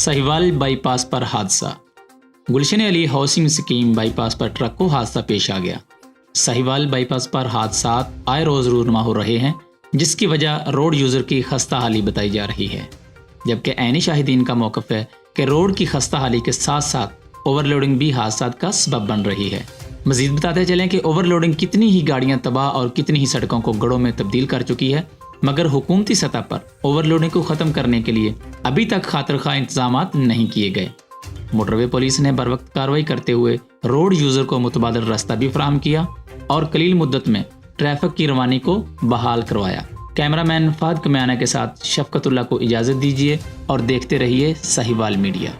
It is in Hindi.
साहिवाल बाईपास पर हादसा। गुलशन अली हाउसिंग स्कीम बाईपास पर ट्रक को हादसा पेश आ गया। साहिवाल बाईपास पर हादसात आए रोज रूनमा हो रहे हैं, जिसकी वजह रोड यूजर की खस्ता हाली बताई जा रही है, जबकि ऐनी शाहिदीन का मौक़िफ़ है कि रोड की खस्ता हाली के साथ साथ ओवरलोडिंग भी हादसात का सबब बन रही है। मजीद बताते चलें कि ओवरलोडिंग कितनी ही गाड़ियां तबाह और कितनी ही सड़कों को गढ़ों में तब्दील कर चुकी है, मगर हुकूमती सतह पर ओवरलोडिंग को ख़त्म करने के लिए अभी तक खातिर-खा इंतजाम नहीं किए गए। मोटरवे पुलिस ने बर वक्त कार्रवाई करते हुए रोड यूज़र को मुतबादल रास्ता भी फराहम किया और कलील मुद्दत में ट्रैफिक की रवानी को बहाल करवाया। कैमरामैन फाद कमियाना के साथ शफकतुल्लाह को इजाज़त दीजिए और देखते रहिए साहिवाल मीडिया।